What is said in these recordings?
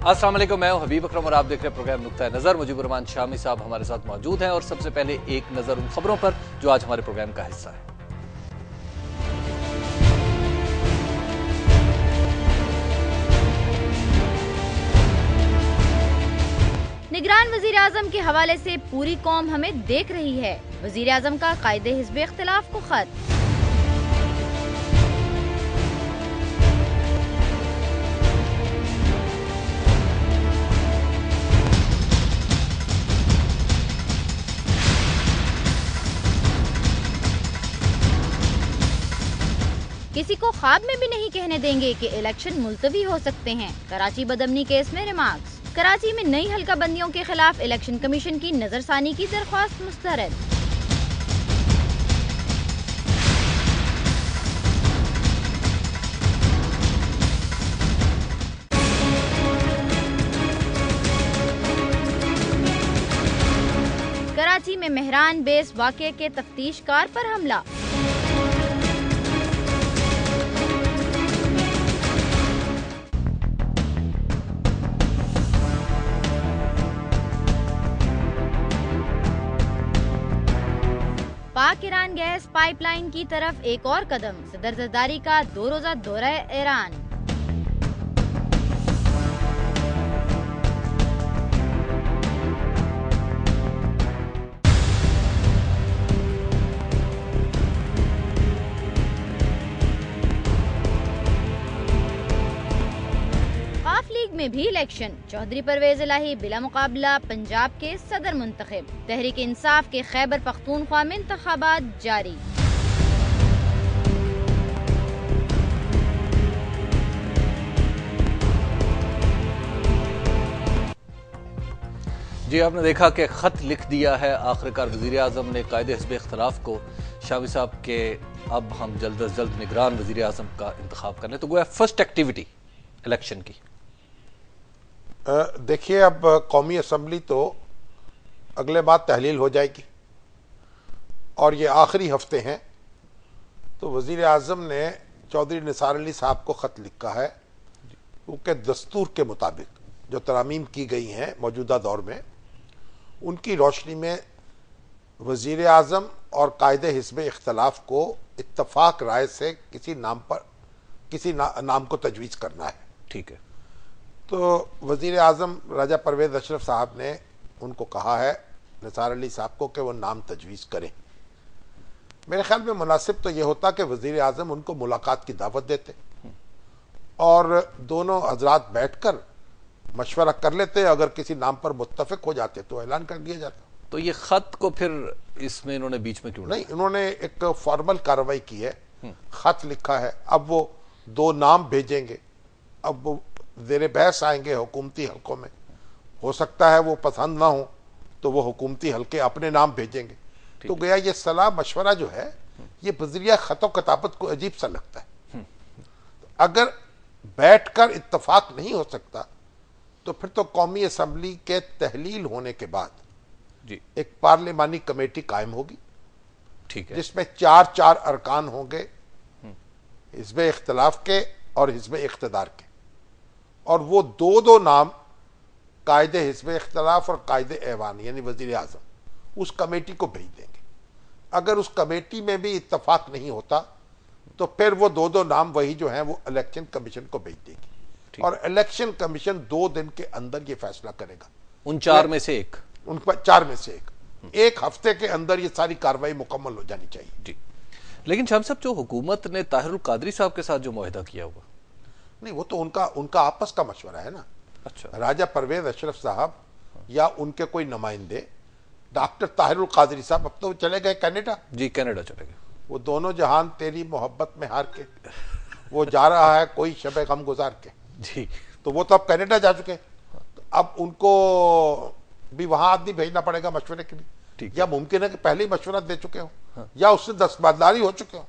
अस्सलाम वालेकुम, मैं हूं हबीब अकरम और आप देख रहे हैं प्रोग्राम नुक्ता नज़र। मुजीबुर-रहमान शामी साहब हमारे साथ मौजूद हैं और सबसे पहले एक नज़र उन खबरों पर जो आज हमारे प्रोग्राम का हिस्सा है। निगरान वजीर आजम के हवाले से पूरी कौम हमें देख रही है। वजीर आजम का कायदे हिज़्ब इख्तिलाफ को खत। किसी को ख्वाब में भी नहीं कहने देंगे कि इलेक्शन मुलतवी हो सकते हैं। कराची बदअमनी केस में रिमार्क्स। कराची में नई हल्का बंदियों के खिलाफ इलेक्शन कमीशन की नजरसानी की दरख्वास्त मुस्तरद। कराची में मेहरान बेस वाक़े के तफ्तीशकार पर हमला। पाक ईरान गैस पाइपलाइन की तरफ एक और कदम। सदर जरदारी का 2 रोजा दौरा ईरान। लीग में भी इलेक्शन। चौधरी परवेज इलाही बिला मुकाबला पंजाब के सदर मुंतखब। तहरीक इंसाफ के खैबर पख्तूनख्वा में इंतखाबात जारी। जी, आपने देखा कि खत लिख दिया है आखिरकार वजीर आजम ने कायदे हिज़्ब इख्तिलाफ को शामी साहब के अब हम जल्द अज जल्द निगरान वजीर आजम का इंतखाब करने, तो गोया फर्स्ट एक्टिविटी इलेक्शन की। देखिए, अब कौमी असम्बली तो अगले माह तहलील हो जाएगी और ये आखिरी हफ्ते हैं, तो वज़ीर आज़म ने चौधरी निसार अली साहब को ख़त लिखा है क्योंकि दस्तूर के मुताबिक जो तरामीम की गई हैं मौजूदा दौर में, उनकी रोशनी में वज़ीर आज़म और कायदे हिज़्ब इख्तिलाफ को इत्तफाक राय से किसी नाम को तजवीज़ करना है। ठीक है, तो वज़ीर आज़म राजा परवेज़ अशरफ साहब ने उनको कहा है निसार अली साहब को कि वो नाम तजवीज़ करें। मेरे ख्याल में मुनासिब तो ये होता कि वज़ीर आज़म उनको मुलाकात की दावत देते और दोनों हजरात बैठकर मशवरा कर लेते, अगर किसी नाम पर मुत्तफिक हो जाते तो ऐलान कर दिया जाता। तो ये खत को फिर इसमें इन्होंने बीच में क्यों नहीं, इन्होंने एक फॉर्मल कार्रवाई की है, खत लिखा है, अब वो 2 नाम भेजेंगे, अब वो ज़ेरे बहस आएंगे हुकूमती हलकों में, हो सकता है वो पसंद ना हो तो वो हुकूमती हलके अपने नाम भेजेंगे। तो गया ये सलाह मशवरा जो है ये बज़रिया ख़तो किताबत को अजीब सा लगता है। अगर बैठकर इत्तफाक नहीं हो सकता तो फिर तो कौमी असम्बली के तहलील होने के बाद जी एक पार्लिमानी कमेटी कायम होगी, ठीक है, जिसमें 4 अरकान होंगे, हिज़्ब इख्तिलाफ के और हिज़्ब इख्तिदार के, और वो 2 नाम कायदे हिज़्ब इख्तिलाफ और कायदे ऐवान यानी वज़ीर आज़म उस कमेटी को भेज देंगे। अगर उस कमेटी में भी इत्तफाक नहीं होता तो फिर वो 2 नाम वही जो हैं वो इलेक्शन कमीशन को भेज देगी और इलेक्शन कमीशन 2 दिन के अंदर ये फैसला करेगा। उन 4 में से एक, उन 4 में से एक हफ्ते के अंदर ये सारी कार्रवाई मुकम्मल हो जानी चाहिए। जी, लेकिन शाम साहब जो हुकूमत ने ताहिरुल कादरी साहब के साथ जो मुआहदा किया हुआ, नहीं, वो तो उनका आपस का मशवरा है ना। अच्छा, राजा परवेज अशरफ साहब या उनके कोई नुमाइंदे, डॉक्टर ताहिरुल कादरी साहब अब तो चले गए कनाडा। जी, कनाडा चले गए। वो दोनों जहान तेरी मोहब्बत में हार के वो जा रहा है कोई शबे गम गुजार के। जी, तो वो तो अब कनाडा जा चुके, तो अब उनको भी वहां आदमी भेजना पड़ेगा मशवरे के लिए, या मुमकिन है कि पहले ही मशवरा दे चुके हो या उससे दस्तबरदारी हो चुके हो,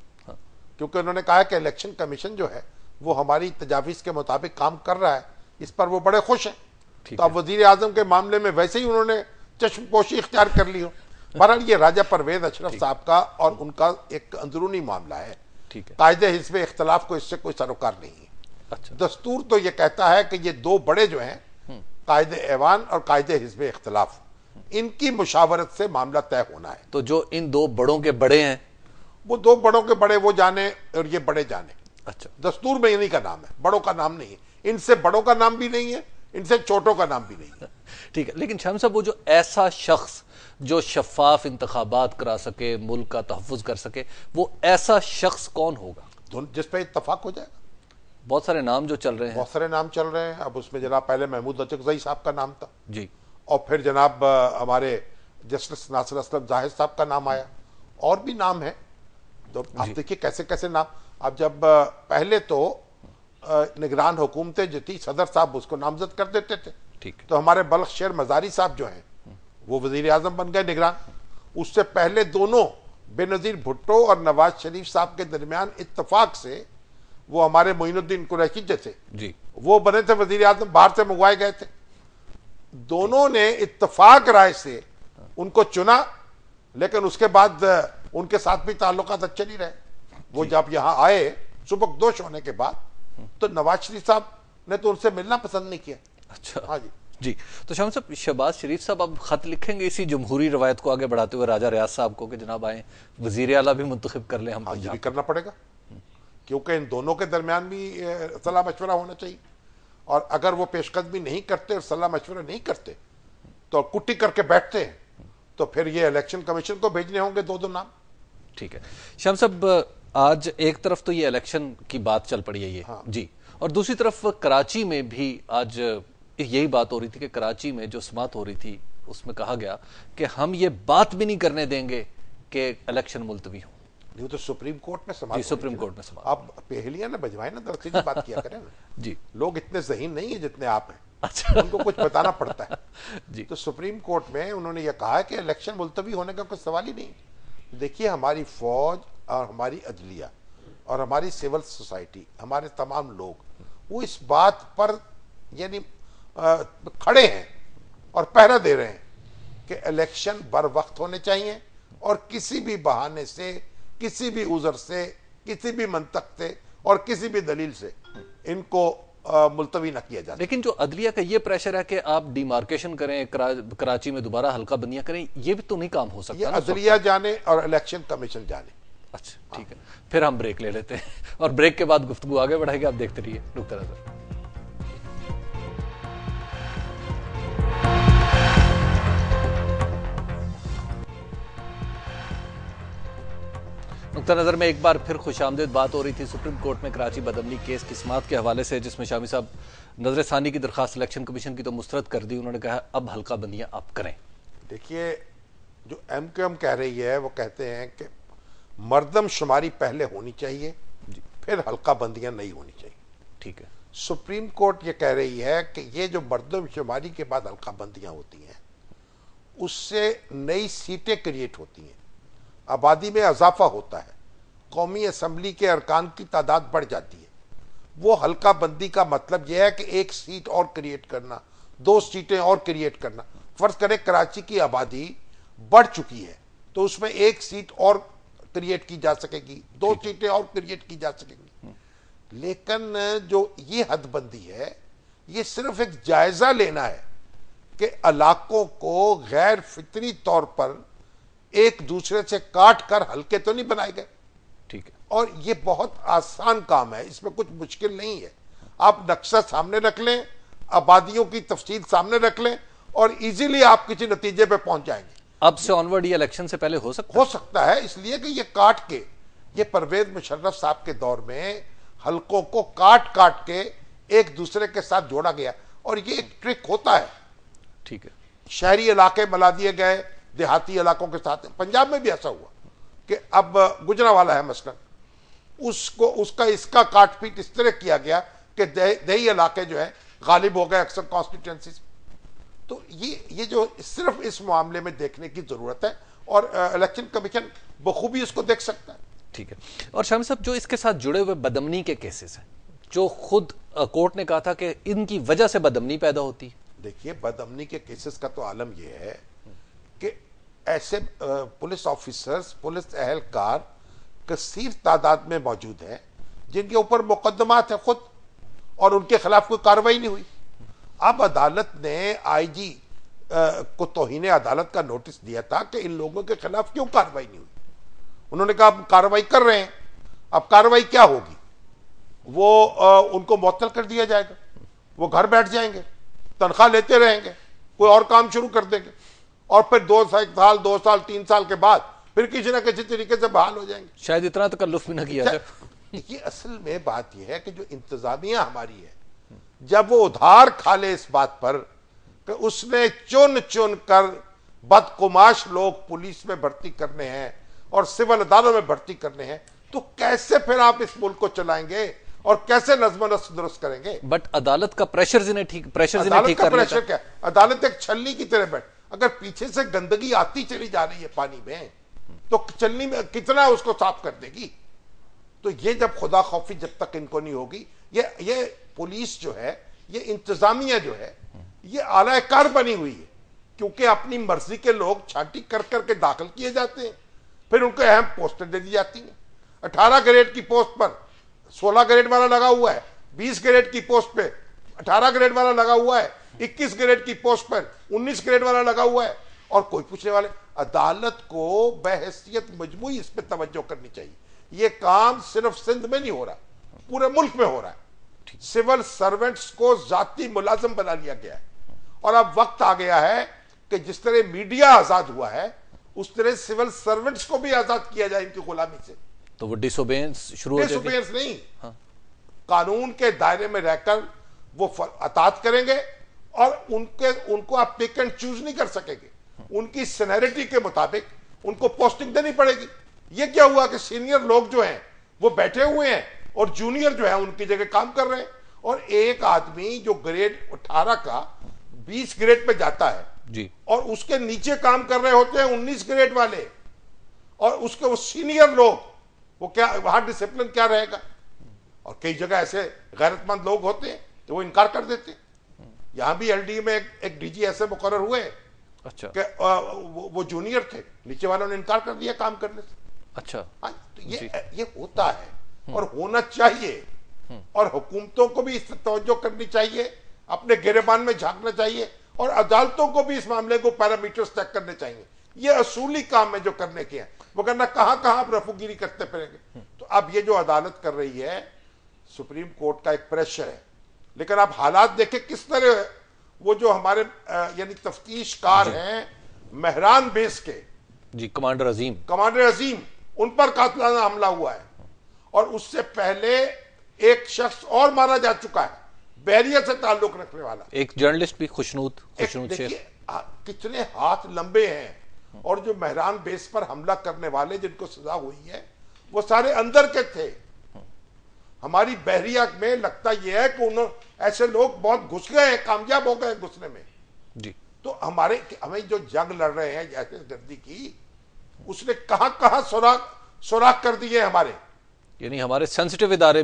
क्योंकि उन्होंने कहा कि इलेक्शन कमीशन जो है वो हमारी तजावीज़ के मुताबिक काम कर रहा है, इस पर वो बड़े खुश हैं। तो अब वज़ीर आज़म के मामले में वैसे ही उन्होंने चश्मपोशी इख्तियार कर ली हो। बहरहाल ये राजा परवेज अशरफ साहब का और उनका एक अंदरूनी मामला है, ठीक है। कायदे हिज़्ब इख्तिलाफ को इससे कोई सरोकार नहीं है। अच्छा। दस्तूर तो ये कहता है कि ये दो बड़े जो हैं कायदे ऐवान और कायदे हिज़्ब इख्तिलाफ, इनकी मुशावरत से मामला तय होना है। तो जो इन दो बड़ों के बड़े हैं, वो दो बड़ों के बड़े वो जाने और ये बड़े जाने। अच्छा, दस्तूर में इन्हीं का नाम है, बड़ों का नाम नहीं है। इनसे बड़ों का नाम भी नहीं है, इनसे छोटों का नाम भी नहीं है। ठीक है। लेकिन शामी साहब, वो जो ऐसा शख्स जो शफाफ इंतखाबात करा सके, मुल्क का तहफ़्फ़ुज़ कर सके, वो ऐसा शख्स कौन होगा जिस पे इत्तफाक हो जाएगा। बहुत सारे नाम जो चल रहे हैं। बहुत सारे नाम चल रहे हैं। अब उसमें जनाब पहले महमूद अचकज़ई साहब का नाम था जी, और फिर जनाब हमारे जस्टिस नासिर असलम जाहिद साहब का नाम आया, और भी नाम है। तो आप देखिए कैसे कैसे नाम। अब जब पहले तो निगरान हुकूमतें जो थी, सदर साहब उसको नामजद कर देते थे। ठीक। तो हमारे बल्ख शेर मजारी साहब जो हैं वो वजीर आजम बन गए निगरान। उससे पहले दोनों बेनजीर भुट्टो और नवाज शरीफ साहब के दरमियान इत्तफाक से वो हमारे मोइनुद्दीन कुरैशी जैसे जी, वो बने थे वजीर आजम, बाहर से मंगवाए गए थे। दोनों ने इत्तफाक राय से उनको चुना, लेकिन उसके बाद उनके साथ भी ताल्लुकात अच्छे नहीं रहे। वो जब यहाँ आए सुबकदोश होने के बाद, तो नवाज शरीफ साहब ने तो उनसे मिलना पसंद नहीं किया। अच्छा, हाँ जी जी। तो शाम साहब, शहबाज शरीफ साहब अब खत लिखेंगे इसी जमहूरी रवायत को आगे बढ़ाते हुए राजा रियाज साहब को कि जनाब आए, वजीर आला भी मुंतखब कर लें हम हाँ, ये पंजाब। भी करना पड़ेगा, क्योंकि इन दोनों के दरमियान भी सलाह मशवरा होना चाहिए। और अगर वो पेशकदमी नहीं करते और सलाह मशवरा नहीं करते तो कुट्टी करके बैठते हैं, तो फिर ये इलेक्शन कमीशन को भेजने होंगे दो दो नाम। ठीक है शाम साहब, आज एक तरफ तो ये इलेक्शन की बात चल पड़ी है ये, हाँ। जी, और दूसरी तरफ कराची में भी आज यही बात हो रही थी कि कराची में जो समात हो रही थी उसमें कहा गया कि हम ये बात भी नहीं करने देंगे कि इलेक्शन मुलतवी हो। नहीं तो सुप्रीम कोर्ट में समात, जी, सुप्रीम कोर्ट में समात। आप पहेलियां ना बजवाए ना, दरअसल की बात किया करें ना। जी, लोग इतने ज़हीन नहीं है जितने आप हैं। अच्छा, उनको कुछ बताना पड़ता है। जी, तो सुप्रीम कोर्ट में उन्होंने यह कहा कि इलेक्शन मुलतवी होने का कोई सवाल ही नहीं। देखिए, हमारी फौज और हमारी अदलिया और हमारी सिविल सोसाइटी, हमारे तमाम लोग वो इस बात पर यानी खड़े हैं और पहरा दे रहे हैं कि इलेक्शन बर वक्त होने चाहिए और किसी भी बहाने से, किसी भी उज़र से, किसी भी मंतक से और किसी भी दलील से इनको मुलतवी न किया जाए। लेकिन जो अदलिया का ये प्रेशर है कि आप डिमार्केशन करें, कराची में दोबारा हल्का बंदियां करें, ये भी तो नहीं काम हो सकता। ये अदलिया जाने और इलेक्शन कमीशन जाने। अच्छा, ठीक है, फिर हम ब्रेक ले लेते हैं और ब्रेक के बाद गुफ्तगू आगे बढ़ाएंगे। आप देखते रहिए नुक्ता नज़र। नुक्ता नज़र में एक बार फिर खुशामदीद बात हो रही थी सुप्रीम कोर्ट में कराची बदअमनी केस की समात के हवाले से, जिसमें शामी साहब नजर सानी की दरखास्त इलेक्शन कमीशन की तो मुस्तरद कर दी। उन्होंने कहा अब हल्का बंदियां आप करें। देखिए, जो MQM कह रही है वो कहते हैं कि मर्दमशुमारी पहले होनी चाहिए, फिर हल्का बंदियां नहीं होनी चाहिए। ठीक है। सुप्रीम कोर्ट ये कह रही है कि ये जो मर्दमशुमारी के बाद हल्का बंदियां होती हैं उससे नई सीटें क्रिएट होती हैं, आबादी में इजाफा होता है, कौमी असम्बली के अरकान की तादाद बढ़ जाती है। वो हल्का बंदी का मतलब यह है कि एक सीट और क्रिएट करना, दो सीटें और क्रिएट करना। फर्ज करें कराची की आबादी बढ़ चुकी है तो उसमें एक सीट और क्रिएट की जा सकेगी, दो सीटें और क्रिएट की जा सकेंगी। लेकिन जो ये हदबंदी है ये सिर्फ एक जायजा लेना है कि इलाकों को गैर फितरी तौर पर एक दूसरे से काट कर हल्के तो नहीं बनाए गए। ठीक है। और ये बहुत आसान काम है, इसमें कुछ मुश्किल नहीं है। आप नक्शा सामने रख लें, आबादियों की तफसील सामने रख लें और इजीली आप किसी नतीजे पे पहुंच जाएंगे। अब से ऑनवर्ड ये इलेक्शन से पहले हो सकता है, इसलिए कि ये काट के, ये परवेज मुशर्रफ साहब के दौर में हल्कों को काट काट के एक दूसरे के साथ जोड़ा गया और ये एक ट्रिक होता है। ठीक है। शहरी इलाके मिला दिए गए देहाती इलाकों के साथ। पंजाब में भी ऐसा हुआ कि अब गुजरांवाला है मसलन, उसको उसका इसका काट पीट इस तरह किया गया कि दही इलाके जो है गालिब हो गए अक्सर कॉन्स्टिट्यूंसी। तो ये जो सिर्फ इस मामले में देखने की जरूरत है और इलेक्शन कमीशन बखूबी उसको देख सकता है। ठीक है। और शामी साहब, जो इसके साथ जुड़े हुए बदअमनी के केसेस हैं, जो खुद कोर्ट ने कहा था कि इनकी वजह से बदअमनी पैदा होती है। देखिए, बदअमनी के केसेस का तो आलम यह है कि ऐसे पुलिस ऑफिसर्स, पुलिस एहलकार कसीर तादाद में मौजूद हैं जिनके ऊपर मुकदमात है खुद और उनके खिलाफ कोई कार्रवाई नहीं हुई। अब अदालत ने आईजी को तौहीन अदालत का नोटिस दिया था कि इन लोगों के खिलाफ क्यों कार्रवाई नहीं हुई। उन्होंने कहा अब कार्रवाई कर रहे हैं, अब कार्रवाई क्या होगी, वो उनको मुअत्तल कर दिया जाएगा, वो घर बैठ जाएंगे, तनख्वाह लेते रहेंगे, कोई और काम शुरू कर देंगे और फिर 2 साल 2 साल 3 साल के बाद फिर किसी ना किसी तरीके से बहाल हो जाएंगे। शायद इतना तकल्लुफ भी ना किया जाए। ये असल में बात यह है कि जो इंतजामिया हमारी है, जब वो उधार खा ले इस बात पर कि उसने चुन चुन कर बदकुमाश लोग पुलिस में भर्ती करने हैं और सिविल अदालतों में भर्ती करने हैं, तो कैसे फिर आप इस मुल्क को चलाएंगे और कैसे नज़्म और नस्क दुरुस्त करेंगे? बट अदालत का प्रेशर जिन्हें ठीक प्रेशर क्या? अदालत एक छलनी की तरह बैठ, अगर पीछे से गंदगी आती चली जा रही है पानी में, तो छलनी में कितना उसको साफ कर देगी? तो ये जब खुदा खौफी जब तक इनको नहीं होगी, ये पुलिस जो है, ये इंतजामिया जो है, ये आलाकार बनी हुई है, क्योंकि अपनी मर्जी के लोग छांटी कर करके दाखिल किए जाते हैं, फिर उनको अहम पोस्टें दे दी जाती हैं। 18 ग्रेड की पोस्ट पर 16 ग्रेड वाला लगा हुआ है, 20 ग्रेड की पोस्ट पे 18 ग्रेड वाला लगा हुआ है, 21 ग्रेड की पोस्ट पर 19 ग्रेड वाला लगा हुआ है, और कोई पूछने वाले। अदालत को बहैसियत मजमूई इस पर तवज्जो करनी चाहिए। ये काम सिर्फ सिंध में नहीं हो रहा, पूरे मुल्क में हो रहा है। सिविल सर्वेंट्स को जाती मुलाजिम बना लिया गया है, और अब वक्त आ गया है कि जिस तरह मीडिया आजाद हुआ है, उस तरह सिविल सर्वेंट्स को भी आजाद किया जाए इनकी गुलामी से। तो वो डिसोबेंस शुरू हो जाएगी? डिसोबेंस नहीं, हाँ। कानून के दायरे में रहकर वो अतात करेंगे, और उनको आप पिक एंड चूज नहीं कर सकेंगे। उनकी सीनियरिटी के मुताबिक उनको पोस्टिंग देनी पड़ेगी। ये क्या हुआ कि सीनियर लोग जो हैं वो बैठे हुए हैं और जूनियर जो है उनकी जगह काम कर रहे हैं, और एक आदमी जो ग्रेड 18 का 20 ग्रेड पे जाता है जी, और उसके नीचे काम कर रहे होते हैं 19 ग्रेड वाले, और उसके वो सीनियर लोग, वो क्या वहां डिसिप्लिन क्या रहेगा? और कई जगह ऐसे गैरतमंद लोग होते हैं तो वो इनकार कर देते हैं। यहां भी एलडी में एक डीजी ऐसे मुकर्रर हुए, अच्छा, कि वो जूनियर थे, नीचे वालों ने इनकार कर दिया काम करने से। अच्छा, हाँ, तो ये होता है और होना चाहिए, और हुकूमतों को भी इस पर तवज्जो करनी चाहिए, अपने गिरेबान में झांकना चाहिए, और अदालतों को भी इस मामले को पैरामीटर्स चेक करने चाहिए। ये असूली काम है जो करने के हैं, वरना कहां कहां आप रफूगिरी करते फिरेंगे। तो अब ये जो अदालत कर रही है, सुप्रीम कोर्ट का एक प्रेशर है, लेकिन आप हालात देखें किस तरह वो जो हमारे यानी तफ्तीशकार हैं मेहरान बेस के जी, कमांडर अजीम, उन पर कातिलाना हमला हुआ है, और उससे पहले एक शख्स और मारा जा चुका है बहरिया से ताल्लुक रखने वाला, एक जर्नलिस्ट भी, खुशनूद शेख। कितने हाथ लंबे हैं, और जो मेहरान बेस पर हमला करने वाले जिनको सजा हुई है वो सारे अंदर के थे। हमारी बहरिया में लगता यह है कि ऐसे लोग बहुत घुस गए हैं, कामयाब हो गए घुसने में जी। तो हमें जो जंग लड़ रहे हैं जैसे गर्दी की, उसने कहां कहां सुराख कर दिए हमारे, यानी हमारे सेंसिटिव इदारे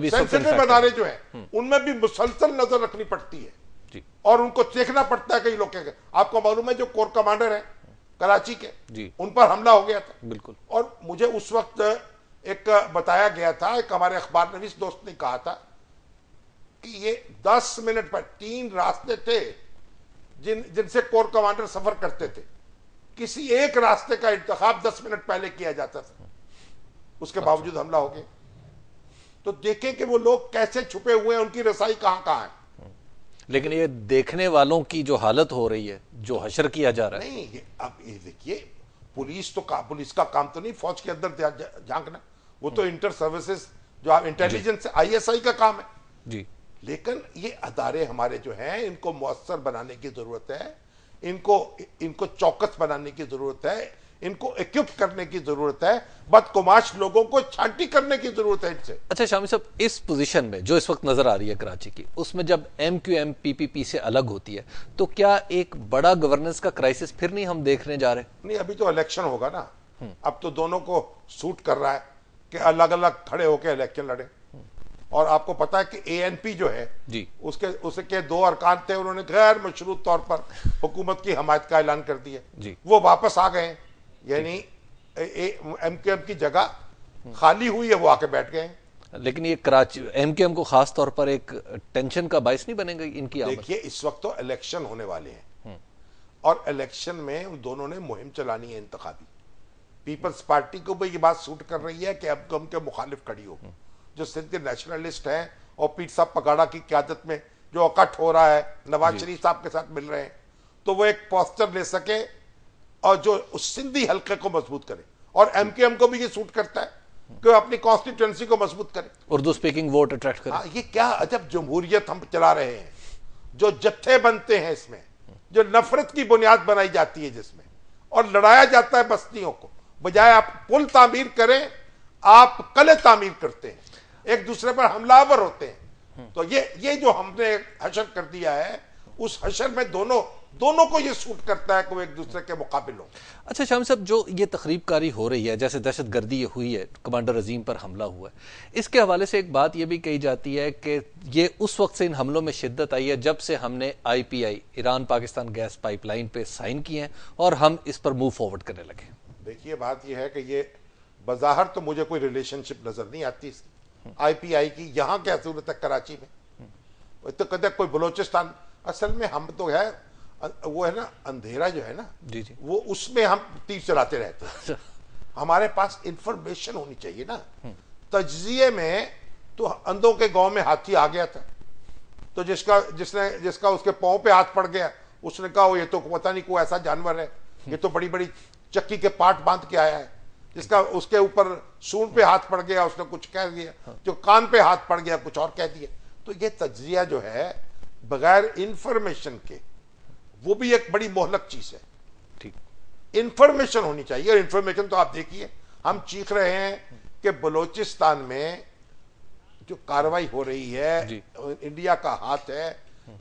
जो हैं उनमें भी मुसलसल नजर रखनी पड़ती है जी, और उनको देखना पड़ता है। कई लोग आपको मालूम है जो कोर कमांडर है कराची के जी, उन पर हमला हो गया था, बिल्कुल। और मुझे उस वक्त एक बताया गया था, एक हमारे अखबार नवीस दोस्त ने कहा था कि ये 10 मिनट पर 3 रास्ते थे जिनसे कोर कमांडर सफर करते थे, किसी एक रास्ते का इंतखाब 10 मिनट पहले किया जाता था, उसके बावजूद हमला हो गया। तो देखें कि वो लोग कैसे छुपे हुए हैं, उनकी रसाई कहां कहां है। लेकिन ये देखने वालों की जो हालत हो रही है, जो हशर किया जा रहा है, नहीं, अब ये देखिए, पुलिस का काम तो नहीं फौज के अंदर झांकना, वो तो इंटर सर्विसेज जो आप इंटेलिजेंस ISI का काम है जी। लेकिन ये अदारे हमारे जो हैं इनको मुअस्सर बनाने की जरूरत है, इनको चौकस बनाने की जरूरत है, इनको इक्विप करने की जरूरत है, बदकुमाश लोगों को छांटी करने की जरूरत है इनसे। अच्छा शामी साहब, इस पोजीशन में जो इस वक्त नजर आ रही है कराची की, उसमें जब MQM PPP से अलग होती है, तो क्या एक बड़ा गवर्नेंस का क्राइसिस फिर नहीं हम देखने जा रहे? नहीं, अभी तो इलेक्शन होगा ना, अब तो दोनों को सूट कर रहा है कि अलग अलग खड़े होकर इलेक्शन लड़े। और आपको पता है कि ANP जो है जी, उसके 2 अरकान थे, उन्होंने गैर मशरूत तौर पर हुकूमत की हमायत का ऐलान कर दिया जी, वो वापस आ गए, यानी MQM की जगह खाली हुई है, वो आके बैठ गए। लेकिन ये कराची एमकेएम को खास तौर पर एक टेंशन का बायस नहीं बनेगा इनकी आमद? देखिए, इस वक्त तो इलेक्शन होने वाले हैं और इलेक्शन में उन दोनों ने मुहिम चलानी है इंतखाबी। पीपल्स पार्टी को भी ये बात सूट कर रही है कि अब कम के मुखालिफ खड़ी हो, जो सिंध के नेशनलिस्ट हैं और पीर साहब पगाड़ा की क़यादत में जो अकट हो रहा है, नवाज शरीफ साहब के साथ मिल रहे हैं, तो वो एक पोस्टर ले सके और जो उस सिंधी हल्के को मजबूत करे। और एमकेएम को भी ये सूट करता है कि अपनी कॉन्स्टिट्यूएंसी को मजबूत करे, उर्दू स्पीकिंग वोट अट्रैक्ट करे। ये क्या अजब जमहूरियत हम चला रहे हैं, जो जत्थे बनते हैं इसमें, जो नफरत की बुनियाद बनाई जाती है जिसमें, और लड़ाया जाता है बस्तियों को। बजाय आप पुल तामीर करें, आप कले तामीर करते हैं, एक दूसरे पर हमलावर होते हैं। तो ये जो हमने हशर कर दिया है, उस हशर में दोनों को ये सूट करता है कि वो एक दूसरे के मुकाबिल हो। अच्छा शाम साहब, जो ये तखरीबकारी हो रही है, जैसे दहशतगर्दी ये हुई है, कमांडर अजीम पर हमला हुआ है, इसके हवाले से एक बात ये भी कही जाती है कि ये उस वक्त से इन हमलों में शिद्दत आई है जब से हमने IPI Iran Pakistan gas pipeline पे साइन किए हैं और हम इस पर मूव फॉरवर्ड करने लगे। देखिए, बात यह है कि ये बज़ाहिर तो मुझे कोई रिलेशनशिप नजर नहीं आती IPI की। यहाँ क्या सूरत है कराची में, तो कहते कोई बलोचिस्तान, असल में हम तो है वो है ना अंधेरा जो है ना जी जी, वो उसमें हम तीर चलाते रहते हैं। हमारे पास इंफॉर्मेशन होनी चाहिए ना। तज्जिए में तो अंधों के गांव में हाथी आ गया था, तो जिसका उसके पांव पे हाथ पड़ गया, उसने कहा ये तो पता नहीं कोई ऐसा जानवर है, ये तो बड़ी बड़ी चक्की के पार्ट बांध के आया है। जिसका उसके ऊपर सूंड पे हाथ पड़ गया, उसने कुछ कह दिया, जो कान पे हाथ पड़ गया कुछ और कह दिया। तो ये तज्जिया जो है बगैर इंफॉर्मेशन के, वो भी एक बड़ी मोहलक चीज है। ठीक, इंफॉर्मेशन होनी चाहिए। और इंफॉर्मेशन तो आप देखिए, हम चीख रहे हैं कि बलोचिस्तान में जो कार्रवाई हो रही है, इंडिया का हाथ है,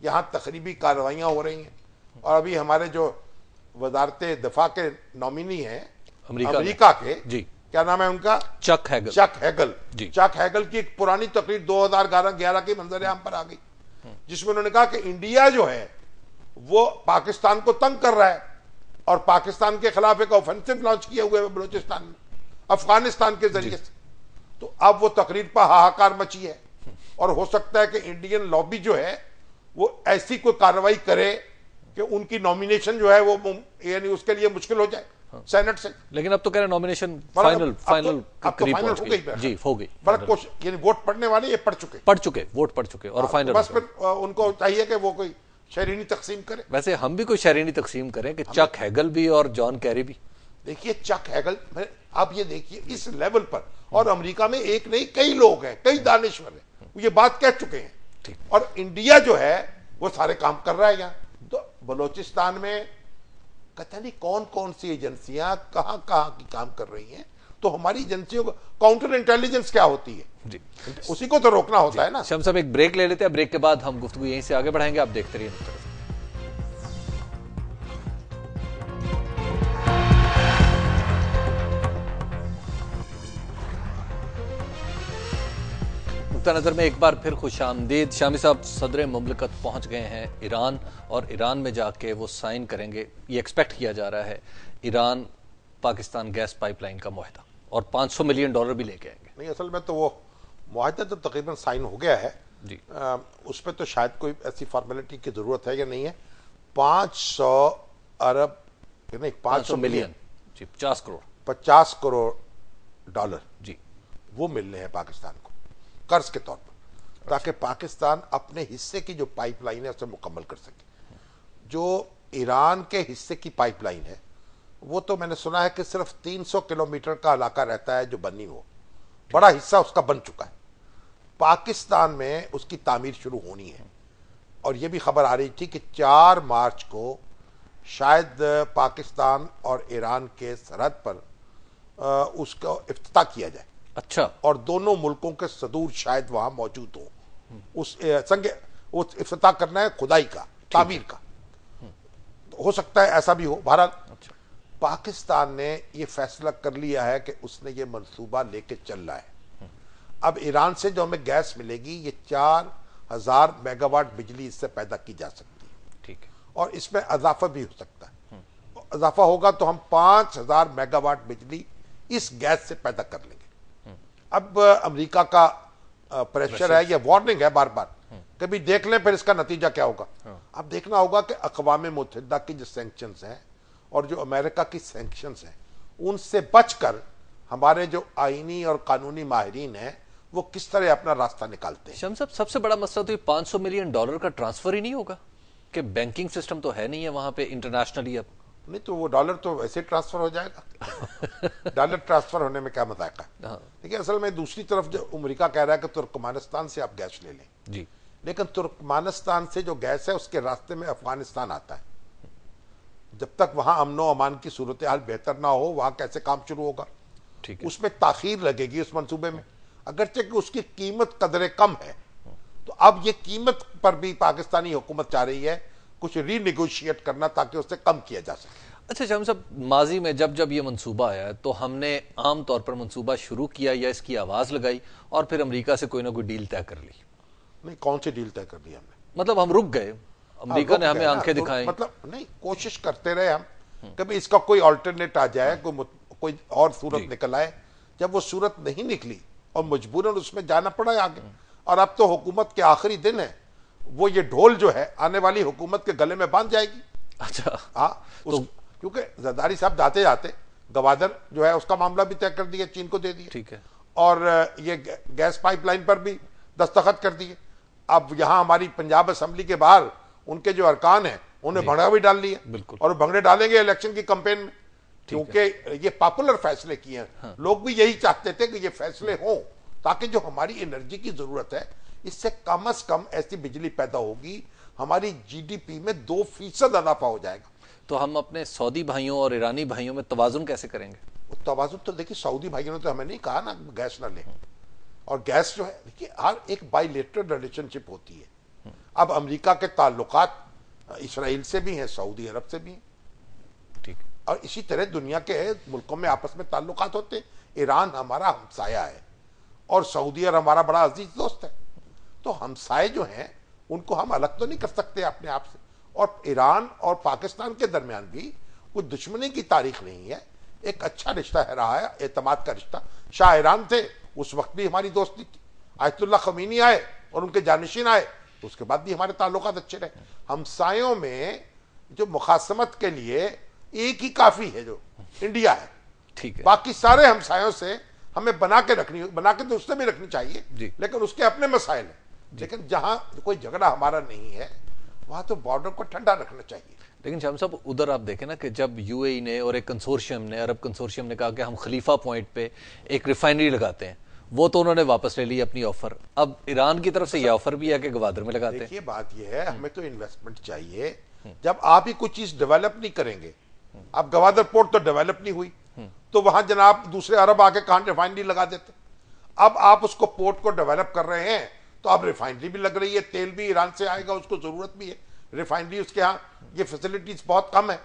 यहां तकरीबी कार्रवाइयां हो रही हैं। और अभी हमारे जो वजारत दिफा के नॉमिनी हैं अमेरिका के, जी, क्या नाम है उनका, चक हैगल। चक हैगल की एक पुरानी तकरीर 2011 की मंजर आम पर आ गई, जिसमें उन्होंने कहा कि इंडिया जो है वो पाकिस्तान को तंग कर रहा है और पाकिस्तान के खिलाफ एक ऑफेंसिव लॉन्च किए हुए बलूचिस्तान में अफगानिस्तान के जरिए से। तो अब वो तकरीर पर हाहाकार मची है और हो सकता है कि इंडियन लॉबी जो है वो ऐसी कोई कार्रवाई करे कि उनकी नॉमिनेशन जो है वो यानी उसके लिए मुश्किल हो जाए सेनेट से। लेकिन अब तो कह रहे नॉमिनेशन फाइनल हो गई जी, हो गई। यानी वोट पड़ने वाले ये पड़ चुके वोट पड़ चुके और फाइनल। बस फिर उनको चाहिए कि वो कोई शहरीनी तकसीम करे। वैसे हम भी कोई शहरीनी तकसीम करें कि चक हैगल भी और जॉन कैरी भी। देखिए, चक हैगल, आप ये देखिए इस लेवल पर, और अमेरिका में एक नहीं कई लोग हैं, कई दानिश्वर हैं, ये बात कह चुके हैं। और इंडिया जो है वो सारे काम कर रहा है यहाँ। तो बलोचिस्तान में कहते नहीं कौन कौन सी एजेंसियां कहां की काम कर रही हैं। तो हमारी एजेंसियों को काउंटर इंटेलिजेंस क्या होती है जी, उसी को तो रोकना होता है ना। शम्स साहब, एक ब्रेक ले लेते हैं, ब्रेक के बाद हम गुफ्तगू यहीं से आगे बढ़ाएंगे। आप देखते रहिए नुक्ता नज़र में। एक बार फिर खुशामदीद। शामी साहब सदर मुमलिकत पहुंच गए हैं ईरान, और ईरान में जाके वो साइन करेंगे, ये एक्सपेक्ट किया जा रहा है, ईरान पाकिस्तान गैस पाइपलाइन का मुआहदा, और $500 मिलियन भी लेके आएंगे। नहीं, असल में तो वो मुआहदा तो तकरीबन साइन हो गया है जी। उस पर तो शायद कोई ऐसी फॉर्मेलिटी की जरूरत है या नहीं है। 500 अरब नहीं, 500 मिलियन जी, 50 करोड़ $50 करोड़ जी, वो मिलने हैं पाकिस्तान को कर्ज के तौर पर, ताकि पाकिस्तान अपने हिस्से की जो पाइपलाइन है उसे मुकम्मल कर सके। जो ईरान के हिस्से की पाइपलाइन है वो तो मैंने सुना है कि सिर्फ 300 किलोमीटर का इलाका रहता है जो बनी हो, बड़ा हिस्सा उसका बन चुका है। पाकिस्तान में उसकी तामीर शुरू होनी है, और यह भी खबर आ रही थी कि 4 मार्च को शायद पाकिस्तान और ईरान के सरहद पर उसका इफ्तिताह किया जाए। अच्छा। और दोनों मुल्कों के सदूर शायद वहां मौजूद हो। उस संगे वो इफ्तिताह करना है खुदाई का, तामीर का, हो सकता है ऐसा भी हो। बहरहाल पाकिस्तान ने यह फैसला कर लिया है कि उसने ये मंसूबा लेके चल रहा है। अब ईरान से जो हमें गैस मिलेगी ये 4000 मेगावाट बिजली इससे पैदा की जा सकती है। ठीक है। और इसमें इजाफा भी हो सकता है। इजाफा होगा तो हम 5000 मेगावाट बिजली इस गैस से पैदा कर लेंगे। अब अमेरिका का प्रेशर है, ये वार्निंग है बार बार, कभी देख लें फिर इसका नतीजा क्या होगा। अब देखना होगा कि अक़वाम मुत्तहिदा की जो सैंक्शंस हैं और जो अमेरिका की सैंक्शंस हैं, उनसे बचकर हमारे जो आईनी और कानूनी माहिरीन हैं वो किस तरह अपना रास्ता निकालते हैं। शम्स साहब, सबसे बड़ा मसला तो ये $500 मिलियन का ट्रांसफर ही नहीं होगा कि बैंकिंग सिस्टम तो है नहीं है वहां पे इंटरनेशनली। अब नहीं तो वो डॉलर तो वैसे ट्रांसफर हो जाएगा। डॉलर ट्रांसफर होने में क्या मजाक है। देखिए असल में दूसरी तरफ जो अमेरिका कह रहा है कि तुर्कमानिस्तान से आप गैस ले लें जी, लेकिन तुर्कमानिस्तान से जो गैस है उसके रास्ते में अफगानिस्तान आता है। जब तक वहां अमनो अमान की सूरत हाल बेहतर ना हो वहां कैसे काम शुरू होगा। ठीक है। उसमें ताखीर लगेगी उस मंसूबे में, अगरचे कि उसकी कीमत कदरे कम है। तो अब ये कीमत पर भी पाकिस्तानी हुकूमत चाह रही है कुछ रीनिगोशिएट करना ताकि उससे कम किया जा सके। अच्छा शम्स साहब, माजी में जब जब ये मंसूबा आया तो हमने आम तौर पर मंसूबा शुरू किया या इसकी आवाज लगाई और फिर अमेरिका से कोई ना कोई डील तय कर ली। नहीं, कौन सी डील तय कर ली हमने? मतलब हम रुक गए, अमेरिका ने हमें आंखें दिखाई। मतलब नहीं, कोशिश करते रहे हम, कभी इसका कोई अल्टरनेट आ जाए, कोई और सूरत निकल आए। जब वो सूरत नहीं निकली और मजबूरन उसमें जाना पड़ा आगे, और अब तो हुकूमत के आखिरी दिन है, वो ये ढोल जो है आने वाली हुकूमत के गले में बांध जाएगी। अच्छा हाँ, क्योंकि जरदारी साहब जाते जाते गवादर जो है उसका मामला भी तय कर दिया, चीन को दे दिया। ठीक है। और ये गैस पाइपलाइन पर भी दस्तखत कर दिए। अब यहां हमारी पंजाब असेंबली के बाहर उनके जो अरकान हैं उन्हें भंगड़ा भी डाल लिया। बिल्कुल। और भंगड़े डालेंगे इलेक्शन की कंपेन में, क्योंकि ये पॉपुलर फैसले किए हैं। हाँ। लोग भी यही चाहते थे कि ये फैसले हों ताकि जो हमारी एनर्जी की जरूरत है इससे कम से कम ऐसी बिजली पैदा होगी, हमारी जीडीपी में 2% इजाफा हो जाएगा। तो हम अपने सऊदी भाइयों और ईरानी भाइयों में तवाजुन कैसे करेंगे? तवाजुन तो देखिए, सऊदी भाइयों ने तो हमें नहीं कहा ना गैस ना लें, और गैस जो है देखिए हर एक बायलैटरल रिलेशनशिप होती है। अब अमेरिका के ताल्लुकात इसराइल से भी हैं, सऊदी अरब से भी हैं, ठीक, और इसी तरह दुनिया के मुल्कों में आपस में ताल्लुकात होते हैं। ईरान हमारा हमसाया है और सऊदी अरब हमारा बड़ा अजीज दोस्त है। तो हमसाए जो हैं उनको हम अलग तो नहीं कर सकते अपने आप से। और ईरान और पाकिस्तान के दरमियान भी कोई दुश्मनी की तारीख नहीं है, एक अच्छा रिश्ता है रहा है, एतमाद का रिश्ता। शाह ईरान थे, उस वक्त भी हमारी दोस्ती थी। आयतुल्लाह खमीनी आए और उनके जानशीन आए, उसके बाद भी हमारे ताल्लुकात अच्छे रहे। हमसायों में जो मुखासमत के लिए एक ही काफी है जो इंडिया है, ठीक है। बाकी सारे हमसायों से हमें बना के तो उससे भी रखनी चाहिए, लेकिन उसके अपने मसाइल हैं। लेकिन जहां कोई झगड़ा हमारा नहीं है वहां तो बॉर्डर को ठंडा रखना चाहिए। लेकिन शम्स साहब, उधर आप देखें ना कि जब यूएई ने और एक कंसोर्शियम ने, अरब कंसोर्शियम ने कहा कि हम खलीफा पॉइंट पे एक रिफाइनरी लगाते हैं, वो तो उन्होंने वापस ले ली अपनी ऑफर। अब ईरान की तरफ से यह ऑफर भी है कि गवादर में लगाते हैं। देखिए बात यह है, हमें तो इन्वेस्टमेंट चाहिए। जब आप ही कुछ चीज डेवलप नहीं करेंगे, अब गवादर पोर्ट तो डेवलप नहीं हुई, तो वहां जनाब दूसरे अरब आके कहां रिफाइनरी लगा देते। अब आप उसको पोर्ट को डेवलप कर रहे हैं तो अब रिफाइनरी भी लग रही है, तेल भी ईरान से आएगा, उसको जरूरत भी है रिफाइनरी, उसके यहाँ ये फैसिलिटीज बहुत कम है।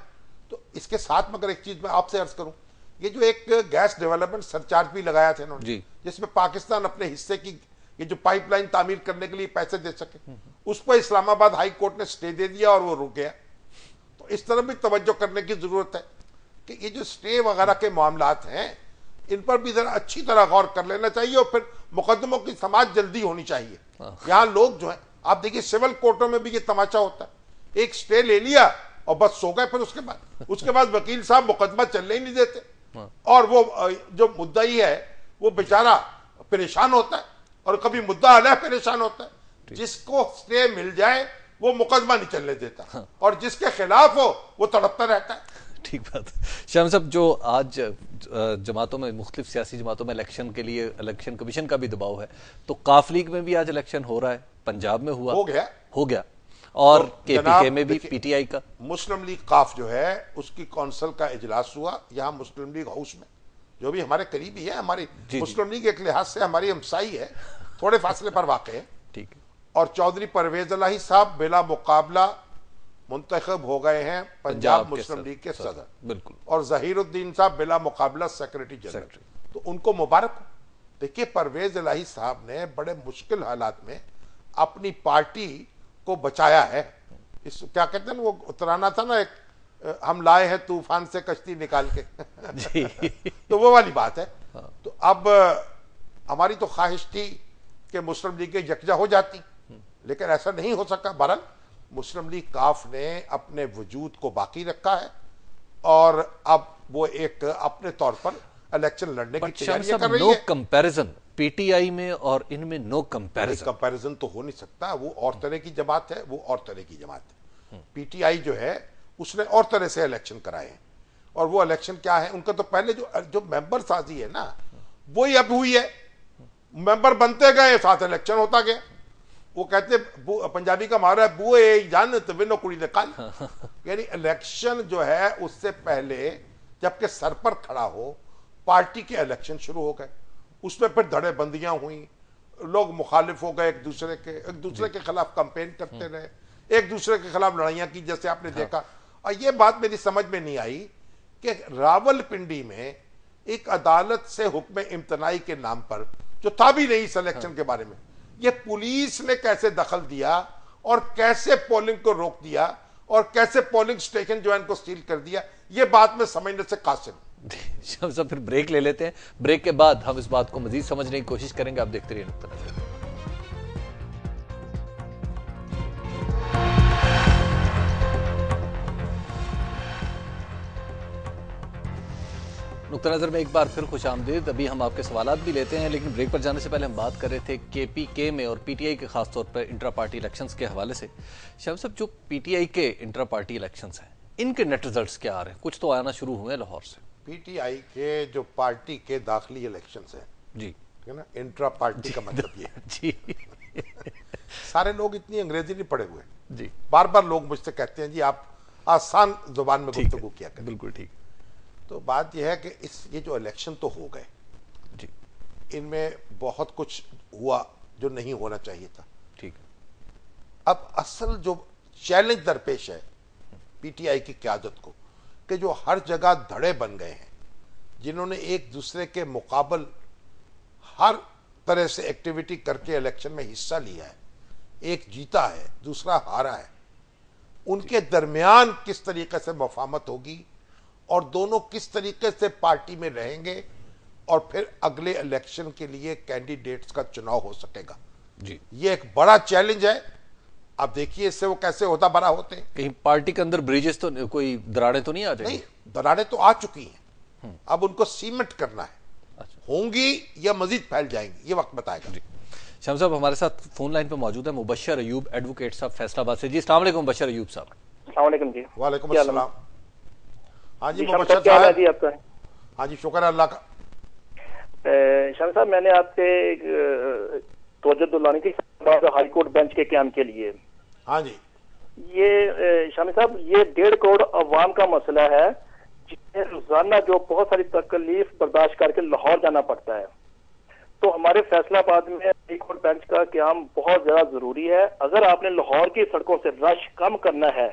तो इसके साथ मगर एक चीज मैं आपसे अर्ज करूं, ये जो एक गैस डेवलपमेंट सरचार्ज भी लगाया था इन्होंने, जिसमें पाकिस्तान अपने हिस्से की ये जो पाइपलाइन तामीर करने के लिए पैसे दे सके, उस पर इस्लामाबाद हाई कोर्ट ने स्टे दे दिया और वो रुक गया। तो इस तरफ भी तवज्जो करने की जरूरत है कि ये जो स्टे वगैरह के मामलात हैं इन पर भी जरा अच्छी तरह गौर कर लेना चाहिए, और फिर मुकदमों की समाज जल्दी होनी चाहिए। यहाँ लोग जो है, आप देखिए सिविल कोर्टों में भी ये तमाशा होता है, एक स्टे ले लिया और बस सो गए, फिर उसके बाद वकील साहब मुकदमा चलने ही नहीं देते, और वो जो मुद्दई है वो बेचारा परेशान होता है, और कभी मुद्दा अलह परेशान होता है। जिसको स्टे मिल जाए वो मुकदमा नहीं चलने देता, और जिसके खिलाफ हो वो तड़पता रहता है। ठीक बात। शाम साहब, जो आज जमातों में, मुख्तलिफ सियासी जमातों में इलेक्शन के लिए इलेक्शन कमीशन का भी दबाव है, तो काफ लीग में भी आज इलेक्शन हो रहा है, पंजाब में हो गया और तो केपीके में भी पीटीआई का। मुस्लिम लीग काफ जो है उसकी कौंसिल का इजलास हुआ यहाँ मुस्लिम लीग हाउस में, जो भी हमारे करीबी है। हमारी मुस्लिम लीग एक लिहाज से हमारी हमसाई है, थोड़े फासले पर वाक़ है। ठीक है। और चौधरी परवेज इलाही साहब बिला मुकाबला मुंतखब हो गए हैं पंजाब मुस्लिम लीग के सदर, बिल्कुल। और जहीरुद्दीन साहब बिला मुकाबला सेक्रेटरी जनरल। तो उनको मुबारक हो। देखिए परवेज इलाही साहब ने बड़े मुश्किल हालात में अपनी पार्टी को बचाया है। इस क्या कहते हैं वो उतराना था ना, एक हम लाए हैं तूफान से कश्ती निकाल के जी। तो वो वाली बात है। तो अब हमारी तो ख्वाहिश थी कि मुस्लिम लीग यकजा हो जाती, लेकिन ऐसा नहीं हो सका। बहरहाल मुस्लिम लीग काफ ने अपने वजूद को बाकी रखा है और अब वो एक अपने तौर पर इलेक्शन लड़ने की तैयारी कर रही है। कंपैरिजन पीटीआई में और इनमें नो कंपैरिजन तो हो नहीं सकता। वो और तरह की जमात है, वो और तरह की जमात है। पीटीआई जो है उसने और तरह से इलेक्शन कराए हैं, और वो इलेक्शन क्या है, उनका तो पहले जो मेंबर साजी है ना, वही अब हुई है। मेंबर बनते गए, साथ इलेक्शन होता गया। वो कहते पंजाबी का मारा है, बुए जान तो विनो कुड़ी निकाल। यानी इलेक्शन जो है उससे पहले जबकि सर पर खड़ा हो, पार्टी के इलेक्शन शुरू हो गए, उसमें फिर धड़ेबंदियां हुई, लोग मुखालिफ हो गए, एक दूसरे के खिलाफ कंपेन करते रहे, एक दूसरे के खिलाफ लड़ाइयां की, जैसे आपने देखा। और ये बात मेरी समझ में नहीं आई कि रावलपिंडी में एक अदालत से हुक्म इम्तनाई के नाम पर, जो था भी नहीं इस इलेक्शन के बारे में, ये पुलिस ने कैसे दखल दिया और कैसे पोलिंग को रोक दिया और कैसे पोलिंग स्टेशन जो है इनको सील कर दिया, ये बात में समझने से कासिर। सब फिर ब्रेक ले लेते हैं, ब्रेक के बाद हम इस बात को मजीद समझने की कोशिश करेंगे। आप देखते रहिए नुक्ता नजर। नुक्ता नजर में एक बार फिर खुश आमदीद। अभी हम आपके सवालात भी लेते हैं, लेकिन ब्रेक पर जाने से पहले हम बात कर रहे थे केपीके में और पीटीआई के खासतौर पर इंट्रा पार्टी इलेक्शंस के हवाले से। शाह साहब, जो पीटीआई के इंट्रा पार्टी इलेक्शंस हैं, इनके नेट रिजल्ट्स क्या आ रहे हैं? कुछ तो आना शुरू हुए हैं लाहौर से। पीटीआई के जो पार्टी के दाखिली इलेक्शंस हैं जी, है ना, इंट्रा पार्टी का मतलब ये जी सारे लोग इतनी अंग्रेजी नहीं पढ़े हुए जी। बार बार लोग मुझसे कहते हैं जी आप आसान जुबान में गुफ्तगू किया करें। बिल्कुल ठीक। तो बात यह है कि ये जो इलेक्शन तो हो गए जी, इनमें बहुत कुछ हुआ जो नहीं होना चाहिए था। ठीक। अब असल जो चैलेंज दरपेश है पीटीआई की क़यादत को, कि जो हर जगह धड़े बन गए हैं, जिन्होंने एक दूसरे के मुकाबल हर तरह से एक्टिविटी करके इलेक्शन में हिस्सा लिया है, एक जीता है दूसरा हारा है, उनके दरमियान किस तरीके से मुफाहमत होगी और दोनों किस तरीके से पार्टी में रहेंगे और फिर अगले इलेक्शन के लिए कैंडिडेट्स का चुनाव हो सकेगा जी, ये एक बड़ा चैलेंज है। अब देखिए इससे वो कैसे होता बड़ा होते हैं। कहीं पार्टी के अंदर ब्रिजेस तो कोई दरारें तो नहीं आ जाएंगी? नहीं, दरारें तो आ चुकी हैं, अब उनको सीमेंट करना है। अच्छा। होंगी या मजीद फैल जाएंगी, ये वक्त बताएगा जी। शाम साहब हमारे साथ फोन लाइन पे मौजूद है मुबशर अयूब, एडवोकेट साहब फैसलाबाद से। जी अस्सलाम वालेकुम मुबशर अयूब साहब। अस्सलाम वालेकुम जी। वालेकुम अस्सलाम। हाँ जी मुबशर क्या हाल है जी साहब। आपका? हाँ जी शुक्र है अल्लाह का। शाम साहब, मैंने आपसे तवज्जो दिलानी थी हाई कोर्ट बेंच के क्याम के लिए। हाँ जी, ये शामी साहब, ये 1.5 करोड़ अवाम का मसला है जिन्हें रोजाना जो बहुत सारी तकलीफ बर्दाश्त करके लाहौर जाना पड़ता है। तो हमारे फैसलाबाद में हाई कोर्ट बेंच का क्याम बहुत ज्यादा जरूरी है। अगर आपने लाहौर की सड़कों से रश कम करना है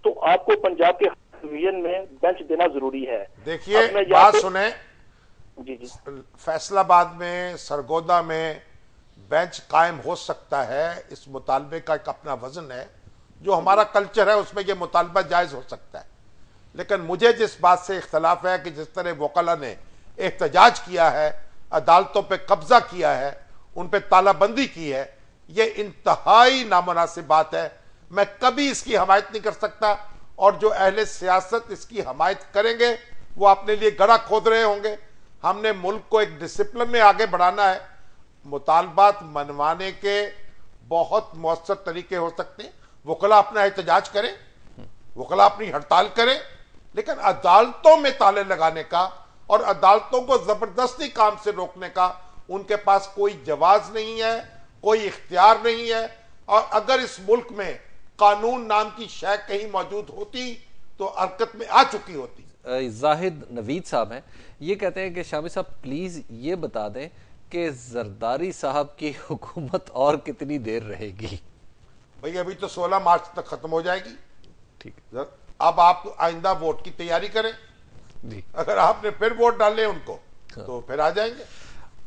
तो आपको पंजाब के डिवीजन में बेंच देना जरूरी है। देखिए बात सुने, जी जी, फैसलाबाद में सरगोदा में बेंच कायम हो सकता है, इस मुतालबे का एक अपना वजन है। जो हमारा कल्चर है उसमें यह मुतालबा जायज हो सकता है, लेकिन मुझे जिस बात से इख्तलाफ है कि जिस तरह वकला ने एहतजाज किया है, अदालतों पे कब्जा किया है, उन पे तालाबंदी की है, ये इंतहाई नामुनासिब बात है। मैं कभी इसकी हमायत नहीं कर सकता, और जो अहले सियासत इसकी हमायत करेंगे वो अपने लिए गड़ा खोद रहे होंगे। हमने मुल्क को एक डिसिप्लिन में आगे बढ़ाना है। मुतालबात मनवाने के बहुत मौसर तरीके हो सकते हैं। वकला अपना एहतजाज करें, वकला अपनी हड़ताल करें, लेकिन अदालतों में ताले लगाने का और अदालतों को जबरदस्ती काम से रोकने का उनके पास कोई जवाज नहीं है, कोई इख्तियार नहीं है। और अगर इस मुल्क में कानून नाम की शय कहीं मौजूद होती तो हरकत में आ चुकी होती। जाहिद नवीद साहब हैं, ये कहते हैं कि शामी साहब प्लीज ये बता दें कि जरदारी साहब की हुकूमत और कितनी देर रहेगी? भाई अभी तो 16 मार्च तक खत्म हो जाएगी। ठीक, अब आप आइंदा वोट की तैयारी करें जी। अगर आपने फिर वोट डाले उनको तो फिर आ जाएंगे।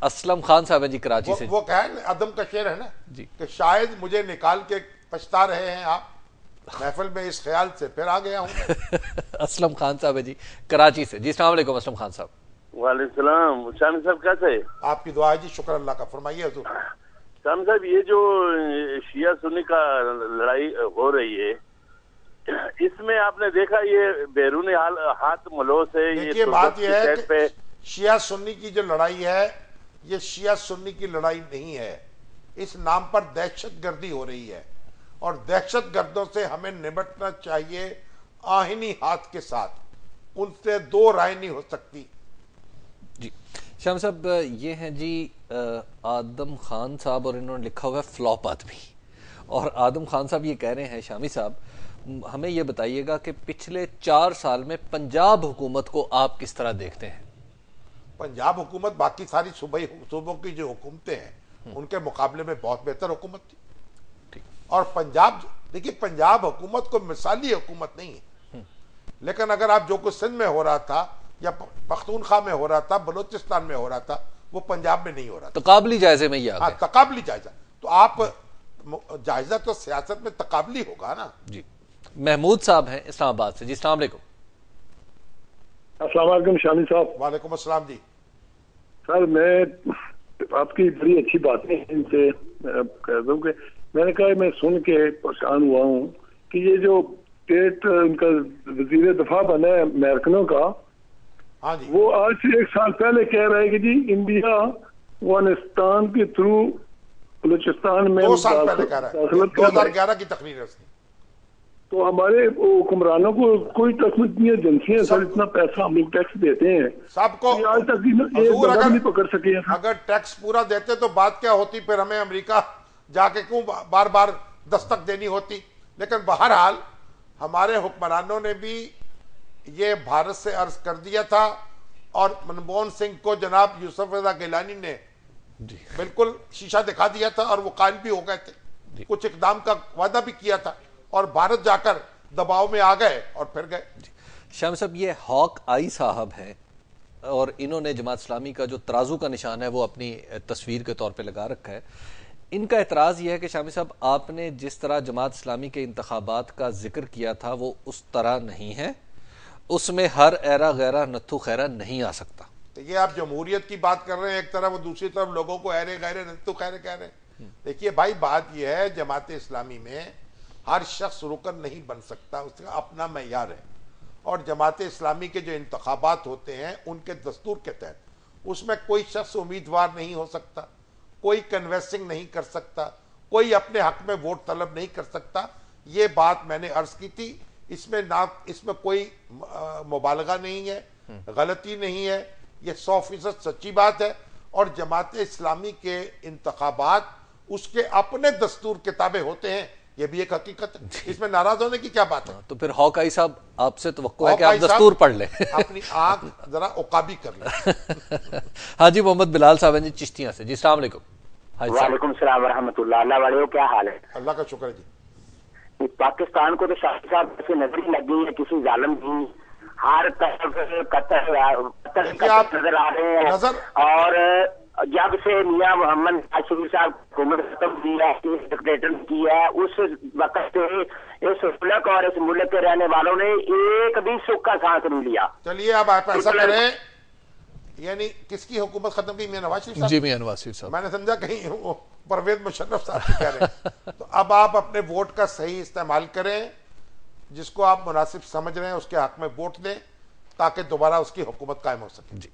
असलम खान साहब है जी कराची से। वो कहे ना, अदम का शेर है ना जी, कि शायद मुझे निकाल के पछता रहे हैं आप महफिल में, इस ख्याल से फिर आ गया हूं। असलम खान साहब है जी कराची से। जी अस्सलाम वालेकुम असलम खान साहब। वालेकुम सलाम। शामी साहब कैसे? आपकी दुआ है जी, शुक्र अल्लाह का। फरमाइए हुजूर। शाम साहब, ये जो शिया सुन्नी का लड़ाई हो रही है, इसमें आपने देखा ये बैरूनी हाथ मलोस है। देखिए, बात यह है कि शिया सुन्नी की जो लड़ाई है, ये शिया सुन्नी की लड़ाई नहीं है। इस नाम पर दहशतगर्दी हो रही है और दहशतगर्दों से हमें निपटना चाहिए आहिनी हाथ के साथ। उनसे दो राय नहीं हो सकती। जी शाम साहब, ये हैं जी आदम खान साहब, और इन्होंने लिखा हुआ है फ्लॉप आदमी। और आदम खान साहब ये कह रहे हैं, शामी साहब हमें ये बताइएगा कि पिछले 4 साल में पंजाब हुकूमत को आप किस तरह देखते हैं? पंजाब हुकूमत बाकी सारी सूबों की जो हुकूमतें हैं उनके मुकाबले में बहुत बेहतर हुकूमत थी। और पंजाब, देखिए, पंजाब हुकूमत को मिसाली हुकूमत नहीं है, लेकिन अगर आप जो कुछ सिंध में हो रहा था या पख्तूनख्वा में हो रहा था, बलूचिस्तान में हो रहा था, वो पंजाब में नहीं हो रहा था। तकाबली जायजे में ही आ गए। हाँ, तकाबली जायजा। तो आप जायजा तो सियासत में तकाबली होगा ना। जी। महमूद साहब हैं इस्लामाबाद से। जी अस्सलाम वालेकुम। अस्सलाम वालेकुम शामी साहब। वालेकुम अस्सलाम जी। सर, मैं आपकी बड़ी अच्छी बातें इनसे कह दूं कि मैंने कहा मैं सुन के परेशान हुआ हूँ कि ये जो स्टेट इनका वजीर दफा बना है अमेरिकनों का, हाँ जी, वो आज से 1 साल पहले कह रहा है कि जी इंडिया अफगानिस्तान के थ्रू बलूचिस्तान में 2 साल पहले कह रहा है, 2011 की तकरीर है उसकी। तो हमारे हुक्मरानों को कोई तक नहीं, एजेंसियां सर इतना पैसा हम लोग टैक्स देते हैं सबको। आज तक नहीं पकड़ सके। अगर टैक्स पूरा देते तो बात क्या होती, फिर हमें अमेरिका जाके क्यों बार बार दस्तक देनी होती। लेकिन बहरहाल हमारे हुक्मरानों ने भी ये भारत से अर्ज कर दिया था और मनमोहन सिंह को जनाब यूसुफ रजा गिलानी ने बिल्कुल शीशा दिखा दिया था और वो कायल भी हो गए थे। कुछ इकदाम का वादा भी किया था और भारत जाकर दबाव में आ गए और फिर गए। शाम साहब, ये हॉक आई साहब हैं और इन्होंने जमात इस्लामी का जो तराजू का निशान है वो अपनी तस्वीर के तौर पे लगा रखा है। इनका एतराज़ यह है कि शामी साहब, आपने जिस तरह जमात इस्लामी के इंतखाबात का जिक्र किया था वो उस तरह नहीं है, उसमें हर एरा गैरा नत्थु खैरा नहीं आ सकता। तो ये आप जमहूरियत की बात कर रहे हैं एक तरफ, और दूसरी तरफ लोगों को एरे गैरे नत्थु खैरे कह रहे हैं। देखिए भाई, बात यह है जमात इस्लामी में हर शख्स रुकन नहीं बन सकता, उसका अपना मैयार है। और जमात इस्लामी के जो इंतखाबात होते हैं उनके दस्तूर के तहत उसमें कोई शख्स उम्मीदवार नहीं हो सकता, कोई कन्वेंसिंग नहीं कर सकता, कोई अपने हक में वोट तलब नहीं कर सकता। ये बात मैंने अर्ज की थी। इसमें कोई मुबालगा नहीं है, गलती नहीं है, ये 100% सच्ची बात है। और जमात इस्लामी के इंतखाबात उसके अपने दस्तूर किताबें होते हैं, ये भी एक हकीकत है। इसमें नाराज होने की क्या बात है? तो फिर हॉकाई साहब, आपसे तवक्को है कि आप दस्तूर पढ़ लें, अपनी आंख जरा उकाबी कर लें। हाजी मोहम्मद बिलाल साहब हैं जी चिश्तियां से। जी अस्सलाम वालेकुम। वालेकुम सलाम व रहमतुल्लाह। अल्लाह वाले हो, क्या हाल है? अल्लाह का शुक्र है जी। पाकिस्तान को तो शाही साहब से नजर ही लग गई है, किसी जालिम की हर तरफ कत्ल नजर आ रहे हैं। और जब से मियां मोहम्मद शरीफ साहब हुकूमत खत्म की है, डिक्टेटर की है, उस वक्त से इस मुल्क और इस मुल्क के रहने वालों ने एक भी सुख का सांस नहीं लिया। चलिए अब आप ऐसा करें, यानी किसकी हुकूमत खत्म की? मियां नवाज शरीफ साहब। जी मियां नवाज शरीफ साहब। मैंने समझा कहीं वो परवेज मुशर्रफ साहब की कह रहे हैं। तो अब आप अपने वोट का सही इस्तेमाल करें, जिसको आप मुनासिब समझ रहे हैं उसके हक में वोट दें ताकि दोबारा उसकी हुकूमत कायम हो सके। जी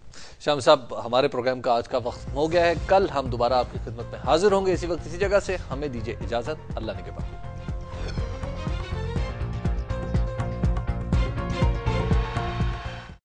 शाम साहब, हमारे प्रोग्राम का आज का वक्त हो गया है। कल हम दोबारा आपकी खिदमत में हाजिर होंगे इसी वक्त इसी जगह से। हमें दीजिए इजाजत। अल्लाह ने के बाद।